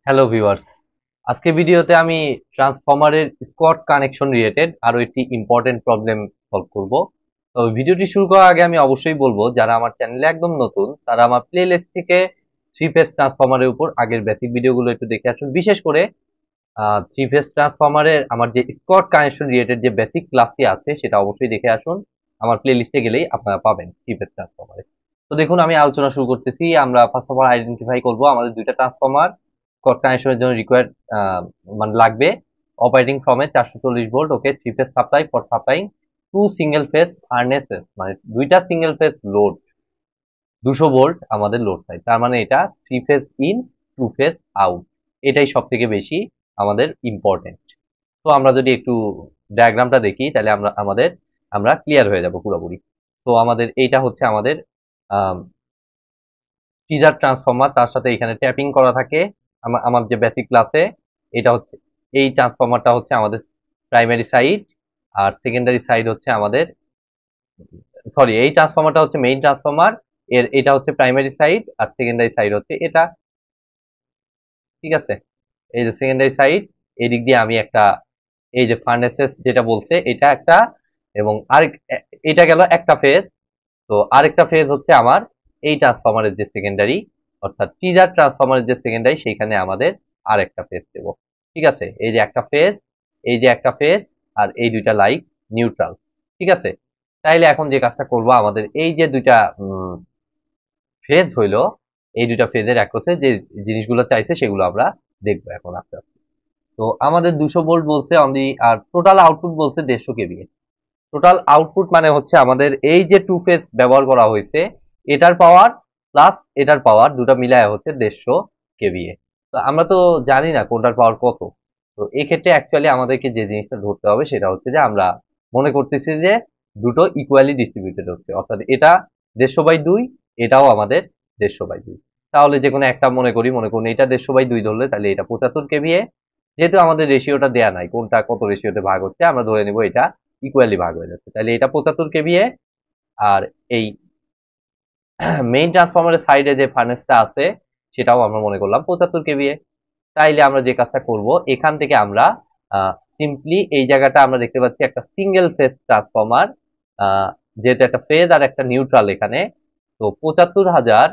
Hello viewers, আজকে ভিডিওতে আমি ট্রান্সফরমারের স্কোয়াড কানেকশন রিলেটেড আরো একটি ইম্পর্টেন্ট প্রবলেম সলভ করব। তো ভিডিওটি শুরু করার আগে আমি অবশ্যই বলবো, যারা আমার চ্যানেলে একদম নতুন তারা আমার প্লেলিস্ট থেকে থ্রি ফেজ ট্রান্সফরমারের উপর আগের বেসিক ভিডিওগুলো একটু দেখে আসুন। বিশেষ করে থ্রি ফেজ ট্রান্সফরমারের আমার যে স্কোয়াড কানেকশন রিলেটেড যে বেসিক ক্লাসটি আছে সেটা অবশ্যই দেখে আসুন। আমার প্লেলিস্টে গেলেই আপনারা পাবেন থ্রি ফেজ ট্রান্সফরমারে। তো দেখুন, আমি আলোচনা শুরু করতেছি। আমরা ফার্স্ট অফ অল আইডেন্টিফাই করব আমাদের দুইটা ট্রান্সফরমার স্কট কানেকশনের জন্য রিকোয়ার্ড মানে লাগবে অপারেটিং ফ্রমে 440 volt. Okay, three phase supply for supplying to single phase furnaces, মানে দুইটা সিঙ্গেল ফেজ লোড 200 ভোল্ট আমাদের লোড চাই। তার মানে এটা three phase in, two phase out, এটাই সব থেকে বেশি আমাদের ইম্পর্টেন্ট। তো আমরা যদি একটু ডায়াগ্রামটা দেখি তাহলে আমরা ক্লিয়ার হয়ে যাব পুরোপুরি। তো আমাদের এইটা হচ্ছে আমাদের টিজার ট্রান্সফরমার, তার সাথে এখানে ট্যাপিং করা থাকে। আমার যে বেসিক ক্লাসে এটা হচ্ছে, এই ট্রান্সফরমারটা হচ্ছে আমাদের প্রাইমারি সাইড, আর সেকেন্ডারি সাইড হচ্ছে আমাদের, সরি, এই ট্রান্সফরমারটা হচ্ছে মেইন ট্রান্সফরমার, এটা হচ্ছে প্রাইমারি সাইড, আর সেকেন্ডারি সাইড হচ্ছে এটা। ঠিক আছে, এই যে সেকেন্ডারি সাইড, এই দিক দিয়ে আমি একটা, এই যে ফার্নেসেস যেটা বলছে এটা একটা, এবং আরেক, এটা গেল একটা ফেজ। তো আরেকটা ফেজ হচ্ছে আমার এই ট্রান্সফরমারের যে সেকেন্ডারি, অর্থাৎ টিজার ট্রান্সফরমারের যে সেকেন্ডারি, সেইখানে আমাদের আরেকটা ফেজ দেব। ঠিক আছে, এই যে একটা ফেজ, এই যে একটা ফেজ, আর এই দুইটা লাইক নিউট্রাল। ঠিক আছে, তাইলে এখন যে কাজটা করব, আমাদের এই যে দুইটা ফেজ হইলো, এই দুইটা ফেজের অ্যাক্রসে যে জিনিসগুলো চাইছে সেগুলো আমরা দেখবো এখন আস্তে আস্তে। তো আমাদের 200 ভোল্ট বলছে অনলি, আর টোটাল আউটপুট বলছে 150 কেভিএ। টোটাল আউটপুট মানে হচ্ছে আমাদের এই যে টু ফেজ ব্যবহার করা হয়েছে, এটার পাওয়ার প্লাস এটার পাওয়ার দুটো মিলায় হচ্ছে 150 কেভিএ। তো আমরা তো জানি না কোনটার পাওয়ার কত। তো এক্ষেত্রে অ্যাকচুয়ালি আমাদেরকে যে জিনিসটা ধরতে হবে সেটা হচ্ছে যে আমরা মনে করতেছি যে দুটো ইকুয়ালি ডিস্ট্রিবিউটেড হচ্ছে, অর্থাৎ এটা 150/2, এটাও আমাদের 150/2। তাহলে যে কোনো একটা মনে করুন এটা 150/2 ধরলে, তাহলে এটা 75 কেভিএ। যেহেতু আমাদের রেশিওটা দেয়া নাই, কোনটা কত রেশিওতে ভাগ হচ্ছে, আমরা ধরে নিব এটা ইকুয়ালি ভাগ হয়ে যাচ্ছে, তাহলে এটা 75 কেভিএ। আর এই মেইন ট্রান্সফরমারের সাইডে যে ফার্নেসটা আছে সেটাও আমরা মনে করলাম 75 কেভিএ। তাইলে আমরা যে কাজটা করব, এখান থেকে আমরা সিম্পলি এই জায়গাটা আমরা দেখতে পাচ্ছি একটা সিঙ্গেল ফেজ ট্রান্সফরমার, যেহেতু একটা ফেজ আর একটা নিউট্রাল এখানে। তো 75,000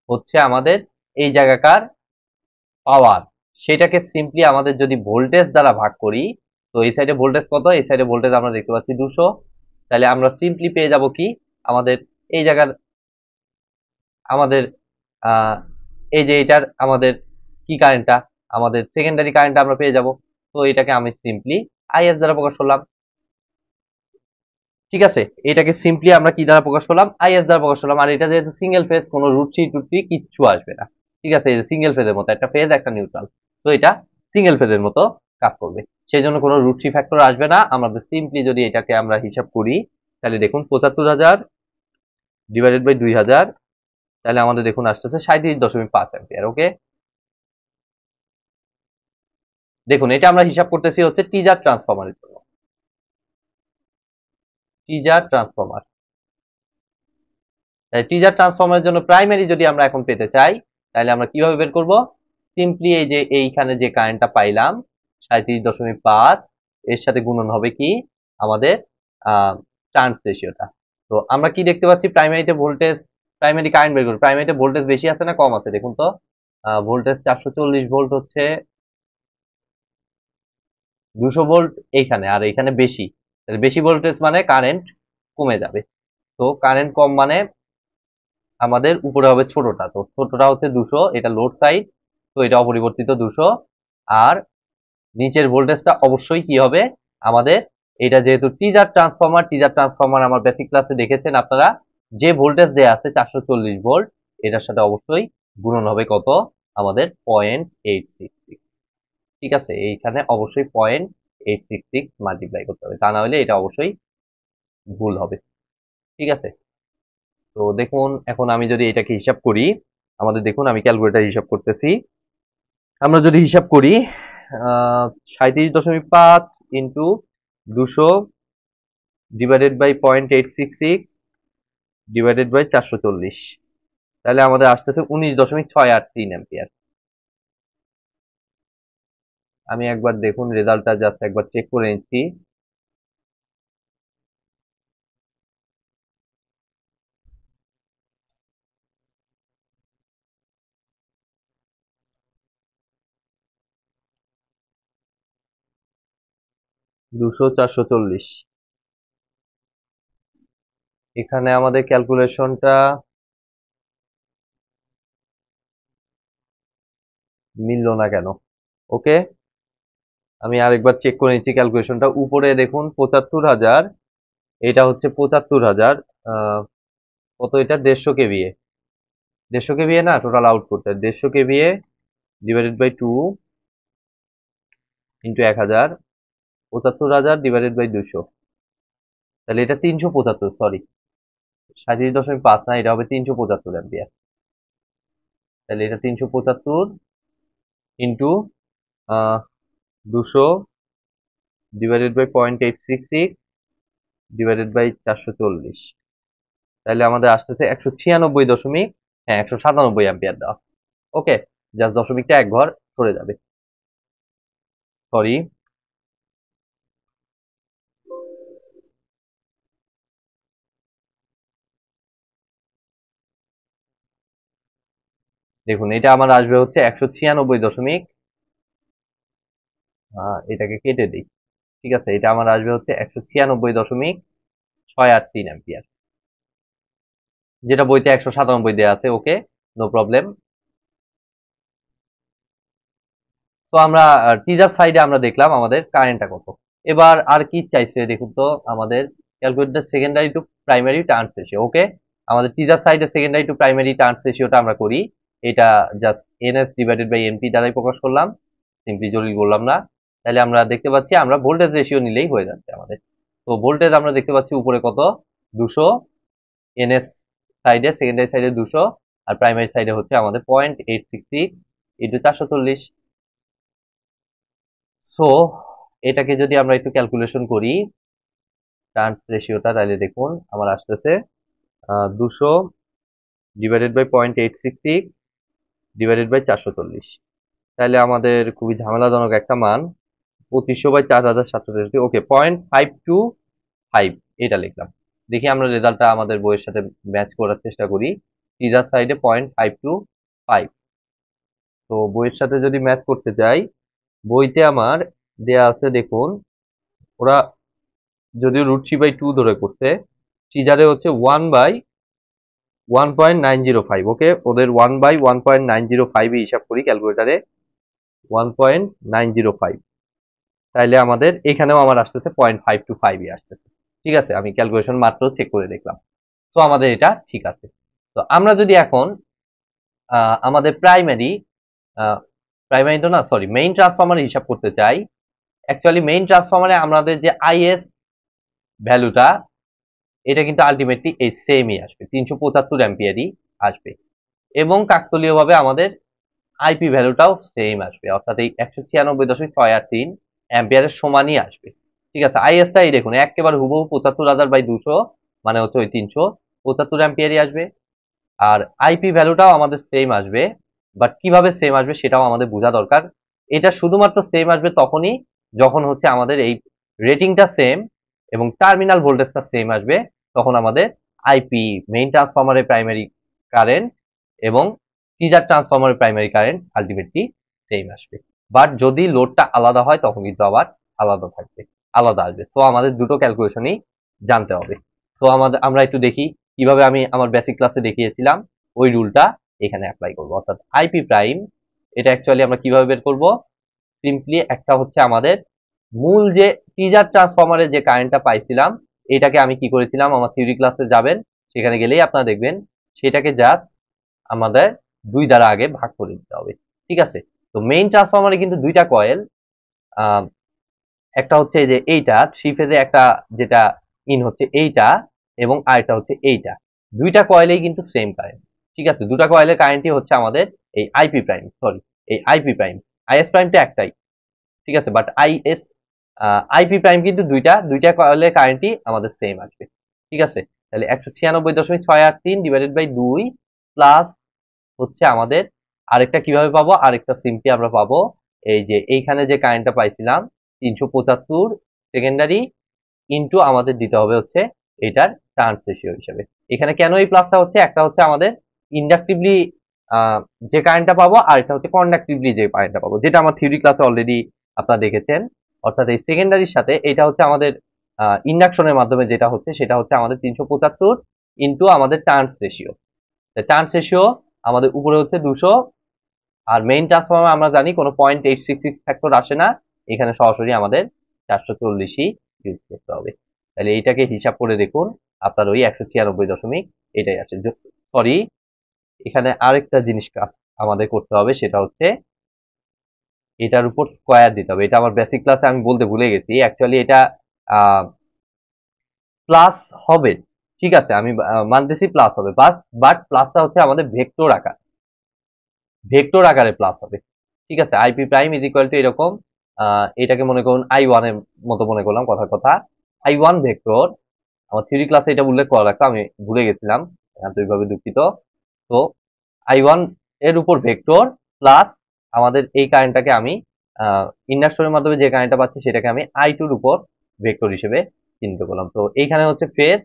হচ্ছে আমাদের এই জায়গাকার পাওয়ার। সেটাকে সিম্পলি আমাদের যদি ভোল্টেজ দ্বারা ভাগ করি, তো এই সাইডে ভোল্টেজ কত, এই সাইডে ভোল্টেজ আমরা দেখতে পাচ্ছি 200। তাহলে আমরা সিম্পলি পেয়ে যাব কি, আমাদের এই জায়গার, আমাদের আহ, এই যে এটার আমাদের কি কারেন্টটা, আমাদের সেকেন্ডারি কারেন্টটা আমরা পেয়ে যাব। তো এটাকে আমি সিম্পলি আইএস দ্বারা প্রকাশ করলাম। ঠিক আছে, এটাকে সিম্পলি আমরা কি দ্বারা প্রকাশ করলাম, আইএস দ্বারা প্রকাশ করলাম। আর এটা যেহেতু সিঙ্গেল ফেজ, কোনো রুটসি টুটসি কিচ্ছু আসবে না। ঠিক আছে, এই যে সিঙ্গেল ফেজের মতো একটা ফেজ একটা নিউট্রাল, তো এটা সিঙ্গেল ফেজের মতো কাজ করবে, সেই জন্য কোনো রুটসি ফ্যাক্টর আসবে না। আমাদের সিম্পলি যদি এটাকে আমরা হিসাব করি, তাহলে দেখুন 75,000 ডিভাইডেড বাই 2000, তাহলে আমাদের দেখুন আসতেছে 37.5 অ্যাম্পিয়ার। ওকে, দেখুন এটা আমরা হিসাব করতেছি হচ্ছে টিজার ট্রান্সফরমারের জন্য। টিজার ট্রান্সফরমার, টিজার ট্রান্সফরমারের জন্য প্রাইমারি যদি আমরা এখন পেতে চাই, তাহলে আমরা কিভাবে বের করব, সিম্পলি এই যে এইখানে যে কারেন্টটা পাইলাম 37.5, এর সাথে গুণন হবে কি আমাদের টার্নস রেশিওটা। তো আমরা কি দেখতে পাচ্ছি, প্রাইমারিতে ভোল্টেজ, প্রাইমারি কারেন্ট বের করি, প্রাইমারিতে ভোল্টেজ বেশি আছে না কম আছে দেখুন তো। ভোল্টেজ 440 ভোল্ট হচ্ছে, 200 ভোল্ট এইখানে, আর এইখানে বেশি, তাহলে বেশি ভোল্টেজ মানে কারেন্ট কমে যাবে। তো কারেন্ট কম মানে আমাদের উপরে হবে ছোটটা, তো ছোটটা হচ্ছে 200, এটা লোড সাইড, তো এটা অপরিবর্তিত 200। আর নিচের ভোল্টেজটা অবশ্যই কি হবে আমাদের, এটা যেহেতু টিজার ট্রান্সফরমার, টিজার ট্রান্সফরমার আমার বেসিক ক্লাসে দেখেছেন আপনারা, যে ভোল্টেজ দেয়া আছে 440 ভোল্ট, এটার সাথে অবশ্যই গুণন হবে কত, আমাদের 0.866। ঠিক আছে, এইখানে অবশ্যই 0.866 মাল্টিপ্লাই করতে হবে, তা না হলে এটা অবশ্যই ভুল হবে। ঠিক আছে, তো দেখুন এখন আমি যদি এটাকে হিসাব করি, আমাদের দেখুন আমি ক্যালকুলেটর হিসাব করতেছি। আমরা যদি হিসাব করি 37.5 into 200 divided by 0.866 divided by 440, তাহলে আমাদের আসতেছে 19.683 অ্যাম্পিয়ার। আমি একবার দেখুন রেজাল্টটা জাস্ট একবার চেক করে নিচ্ছি। দুশো 440। এখানে আমাদের ক্যালকুলেশনটা মিলল না কেন? ওকে, আমি আরেকবার চেক করে নিচ্ছি ক্যালকুলেশনটা। উপরে দেখুন 75,000, এটা হচ্ছে 75,000, কত এটা? 150 কেভিএ। 150 কেভিএ না, টোটাল আউটপুটটা 150 KVA divided by 2 into 1000, 75,000 divided by 200, তাহলে এটা 375, সরি 37.5 না, এটা হবে 375 অ্যাম্পিয়ার। তাহলে এটা 375 into 200 divided by 0.866 divided by 440, তাহলে আমাদের আসতেছে 196 হ্যাঁ 197 অ্যাম্পিয়ার দেওয়া। ওকে, জাস্ট দশমিকটা এক ঘর সরে যাবে, সরি। দেখুন এটা আমার আসবে হচ্ছে 196 এটাকে কেটে দিই। ঠিক আছে, এটা আমার আসবে হচ্ছে 196.683 অ্যাম্পিয়ার, যেটা বইতে 197 দেওয়া আছে। ওকে, নো প্রবলেম। তো আমরা টিজার সাইডে আমরা দেখলাম আমাদের কারেন্টটা কত। এবার আর কি চাইছে দেখুন তো, আমাদের calculate the secondary to primary turns ratio. Okay, আমাদের টিজার সাইডে সেকেন্ডারি টু প্রাইমারি টার্নস রেশিওটা আমরা করি। এটা just NS divided by NP দ্বারাই প্রকাশ করলাম, সিম্পলি জলিল বললাম না। তাহলে আমরা দেখতে পাচ্ছি আমরা ভোল্টেজ রেশিও নিলেই হয়ে যাচ্ছে আমাদের। তো ভোল্টেজ আমরা দেখতে পাচ্ছি উপরে কত, 200, এনএস সাইডে সেকেন্ডারি সাইডে 200, আর প্রাইমারি সাইডে হচ্ছে আমাদের 0.866 ইন্টু 440। সো এটাকে যদি আমরা একটু ক্যালকুলেশন করি টার্নস রেশিওটা, তাহলে দেখুন আমার আসতেছে 200 ডিভাইডেড বাই 0.866 ডিভাইডেড বাই 440, তাহলে আমাদের খুবই ঝামেলাজনক একটা মান 2500 বাই 4763। ওকে, 0.525 এটা লিখলাম। দেখি আমরা রেজাল্টটা আমাদের বইয়ের সাথে ম্যাচ করার চেষ্টা করি। টিজার সাইডে 0.525, তো বইয়ের সাথে যদি ম্যাচ করতে চাই, বইতে আমার দেয়া আছে দেখুন, ওরা যদিও √3/2 ধরে করছে, টিজারে হচ্ছে 1/1.905। ওকে, ওদের 1/1.905 হিসাব করি ক্যালকুলেটারে, 1.905, তাইলে আমাদের এখানেও আমার আসতেছে 0.525 আসতেছে। ঠিক আছে, আমি ক্যালকুলেশন মাত্র চেক করে দেখলাম। তো আমাদের এটা ঠিক আছে। তো আমরা যদি এখন আমাদের প্রাইমারি তো না, সরি, মেইন ট্রান্সফরমার হিসাব করতে চাই। অ্যাকচুয়ালি মেইন ট্রান্সফরমারে আমাদের যে আইএস ভ্যালুটা, এটা কিন্তু আলটিমেটলি এই সেমই আসবে, 375 অ্যাম্পিয়ারই আসবে, এবং কাকতালীয়ভাবে আমাদের আইপি ভ্যালুটাও সেম আসবে, অর্থাৎ এই 196.683 অ্যাম্পিয়ারের সমানই আসবে। ঠিক আছে, আইএসটাই দেখুন একেবারে হুবহু 75,000/200, মানে হচ্ছে ওই 375 অ্যাম্পিয়ারই আসবে। আর আইপি ভ্যালুটাও আমাদের সেম আসবে, বাট কিভাবে সেম আসবে সেটাও আমাদের বোঝা দরকার। এটা শুধুমাত্র সেম আসবে তখনই যখন হচ্ছে আমাদের এই রেটিংটা সেম এবং টার্মিনাল ভোল্টেজটা সেম আসবে, তখন আমাদের আইপি মেইন ট্রান্সফরমারের প্রাইমারি কারেন্ট এবং টিজার ট্রান্সফরমারের প্রাইমারি কারেন্ট আলটিমেটলি সেম আসবে। বাট যদি লোডটা আলাদা হয় তখন কিন্তু আবার আলাদা থাকবে, আলাদা আসবে। তো আমাদের দুটো ক্যালকুলেশনই জানতে হবে। তো আমরা একটু দেখি কিভাবে আমি আমার বেসিক ক্লাসে দেখিয়েছিলাম ওই রুলটা এখানে অ্যাপ্লাই করব। অর্থাৎ আইপি প্রাইম, এটা অ্যাকচুয়ালি আমরা কিভাবে বের করব, সিম্পলি একটা হচ্ছে আমাদের মূল যে টিজার ট্রান্সফরমারের যে কারেন্টটা পাইছিলাম, এটাকে আমি কি করেছিলাম, আমার থিওরি ক্লাসে যাবেন, সেখানে গেলেই আপনারা দেখবেন, সেটাকে জাস্ট আমাদের 2 দ্বারা আগে ভাগ করে দিতে হবে। ঠিক আছে, তো মেইন ট্রান্সফরমারে কিন্তু দুইটা কয়েল, একটা হচ্ছে যে এইটা 3 ফেজে, একটা যেটা ইন হচ্ছে এইটা, এবং আরেকটা হচ্ছে এইটা, দুইটা কয়েলেই কিন্তু সেম কারেন্ট। ঠিক আছে, দুটা কয়েলের কারেন্টই হচ্ছে আমাদের এই আইপি প্রাইম, সরি এই আইপি প্রাইম। আইএস প্রাইমটা একটাই, ঠিক আছে, বাট আইপি প্রাইম কিন্তু দুইটা কয়েলের কারেন্টই আমাদের সেম আসবে। ঠিক আছে, তাহলে 196.683 ডিভাইডেড বাই 2 প্লাস হচ্ছে আমাদের আরেকটা কিভাবে পাবো, আরেকটা সিম্পলি আমরা পাবো এই যে এইখানে যে কারেন্টটা পাইছিলাম 375 সেকেন্ডারি ইনটু আমাদের দিতে হবে হচ্ছে এটার টার্নস রেশিও হিসেবে। এখানে কেন এই প্লাসটা হচ্ছে, একটা হচ্ছে আমাদের ইন্ডাকটিভলি যে কারেন্টটা পাবো, আর একটা হচ্ছে কন্ডাক্টিভলি যে কারেন্টটা পাবো, যেটা আমার থিওরি ক্লাসে অলরেডি আপনারা দেখেছেন। অর্থাৎ এই সেকেন্ডারির সাথে এটা হচ্ছে আমাদের ইন্ডাকশনের মাধ্যমে যেটা হচ্ছে সেটা হচ্ছে আমাদের 375 ইনটু আমাদের টার্নস রেশিও। টার্নস রেশিও আমাদের উপরে হচ্ছে 200, আর মেইন ট্রান্সফরমার আমরা জানি কোনো 0.866 ফ্যাক্টর আসে না, এখানে সরাসরি আমাদের 440ই ইউজ করতে হবে। তাহলে এইটাকে হিসাব করে দেখুন, আপনার ওই 196 এটাই আছে। সরি, এখানে আরেকটা জিনিস আমাদের করতে হবে, সেটা হচ্ছে এটার উপর স্কোয়ার দিতে হবে। এটা আমার বেসিক ক্লাসে আমি বলতে ভুলে গেছি, অ্যাকচুয়ালি এটা প্লাস হবে, ঠিক আছে, আমি মানতেছি প্লাস হবে, বাট প্লাসটা হচ্ছে আমাদের ভেক্টর আকারে প্লাস হবে, ঠিক আছে। IP prime is equal to এরকম, এটাকে মনে করুন I1 এর মতো মনে করলাম, কথার কথা I1 ভেক্টর। আমার থিওরি ক্লাসে এটা উল্লেখ করা লাগতো, আমি ভুলে গেছিলাম, আন্তরিকভাবে দুঃখিত। তো I1 এর উপর ভেক্টর প্লাস আমাদের এই কারেন্টটাকে আমি ইন্ডাকশনের মাধ্যমে যে কারেন্টটা পাচ্ছি সেটাকে আমি I2 এর উপর ভেক্টর হিসেবে চিহ্নিত করলাম। তো এইখানে হচ্ছে ফেজ,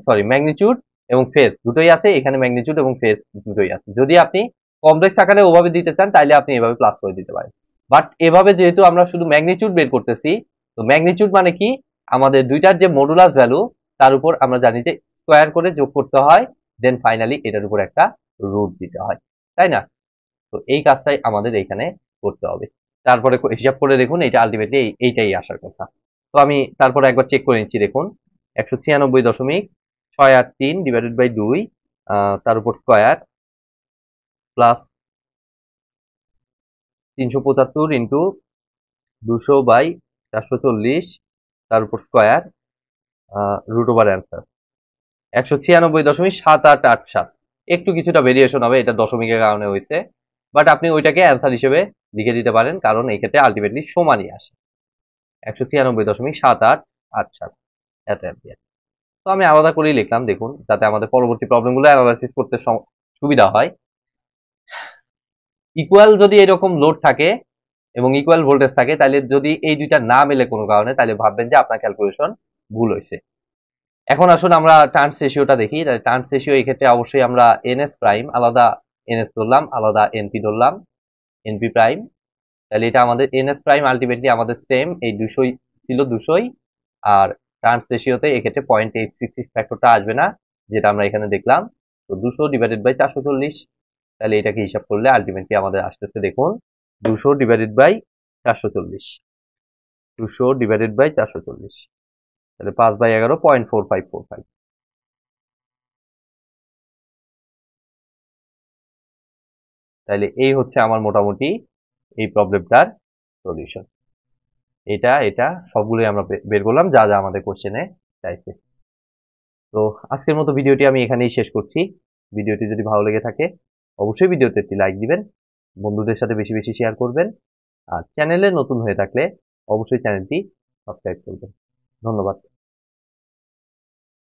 সরি ম্যাগনিটিউড এবং ফেজ দুটোই আছে, এখানে ম্যাগনিটিউড এবং ফেজ দুটোই আছে। যদি আপনি কমপ্লেক্স আকারে ওভাবে দিতে চান তাহলে আপনি এভাবে প্লাস করে দিতে পারেন, বাট এভাবে যেহেতু আমরা শুধু ম্যাগনিটিউড বের করতেছি, তো ম্যাগনিটিউড মানে কি, আমাদের দুইটার যে মডুলাস ভ্যালু তার উপর আমরা জানি যে স্কোয়ার করে যোগ করতে হয়, দেন ফাইনালি এটার উপর একটা রুট দিতে হয়, তাই না? তো এই কাজটাই আমাদের এইখানে করতে হবে। তারপরে হিসাব করে দেখুন, এটা আলটিমেটলি এইটাই আসার কথা। তো আমি তারপরে একবার চেক করে নিচ্ছি, দেখুন 196.683 ডিভাইডেড বাই 2, তার উপর স্কোয়ার প্লাস 375 ইন্টু 200/440 তার উপর স্কোয়ার রুট ওভার অ্যান্সার 196.7887। একটু কিছুটা ভেরিয়েশন হবে, এটা দশমিকের কারণে হয়েছে, বাট আপনি ওইটাকে অ্যান্সার হিসেবে লিখে দিতে পারেন, কারণ এই ক্ষেত্রে আলটিমেটলি সমানই আসে 196.7887 এত অ্যাম্পিয়ার। তো আমি আলাদা করেই লিখলাম, দেখুন, যাতে আমাদের পরবর্তী প্রবলেমগুলো অ্যানালাইসিস করতে সুবিধা হয়। ইকুয়াল যদি এরকম লোড থাকে এবং ইকুয়াল ভোল্টেজ থাকে, তাহলে যদি এই দুইটা না মেলে কোনো কারণে, তাহলে ভাববেন যে আপনার ক্যালকুলেশন ভুল হয়েছে। এখন আসুন আমরা টার্নস রেশিওটা দেখি। টার্নস রেশিও এই ক্ষেত্রে অবশ্যই আমরা এনএস প্রাইম আলাদা এনএস ধরলাম, আলাদা এনপি ধরলাম, এনপি প্রাইম। তাহলে এটা আমাদের এনএস প্রাইম আলটিমেটলি আমাদের সেম, এই 200 ছিল 200, আর টার্নস রেশিওতে এক্ষেত্রে 0.866 ফ্যাক্টরটা আসবে না, যেটা আমরা এখানে দেখলাম। তো 200 ডিভাইডেড বাই 440, তাহলে এটাকে হিসাব করলে আলটিমেটলি আমাদের আসতেছে, দেখুন, 200 ডিভাইডেড বাই 440, 200 ডিভাইডেড বাই 440, তাহলে 5/11 0.4545। তাহলে এই হচ্ছে আমার মোটামুটি এই প্রবলেমটার সলিউশন। এটা এটা সবগুলোই আমরা বের করলাম, যা যা আমাদের কোশ্চেনে চাইছে। তো আজকের মতো ভিডিওটি আমি এখানেই শেষ করছি। ভিডিওটি যদি ভালো লেগে থাকে অবশ্যই ভিডিওতে একটি লাইক দিবেন, বন্ধুদের সাথে বেশি বেশি শেয়ার করবেন, আর চ্যানেলে নতুন হয়ে থাকলে অবশ্যই চ্যানেলটি সাবস্ক্রাইব করবেন। ধন্যবাদ।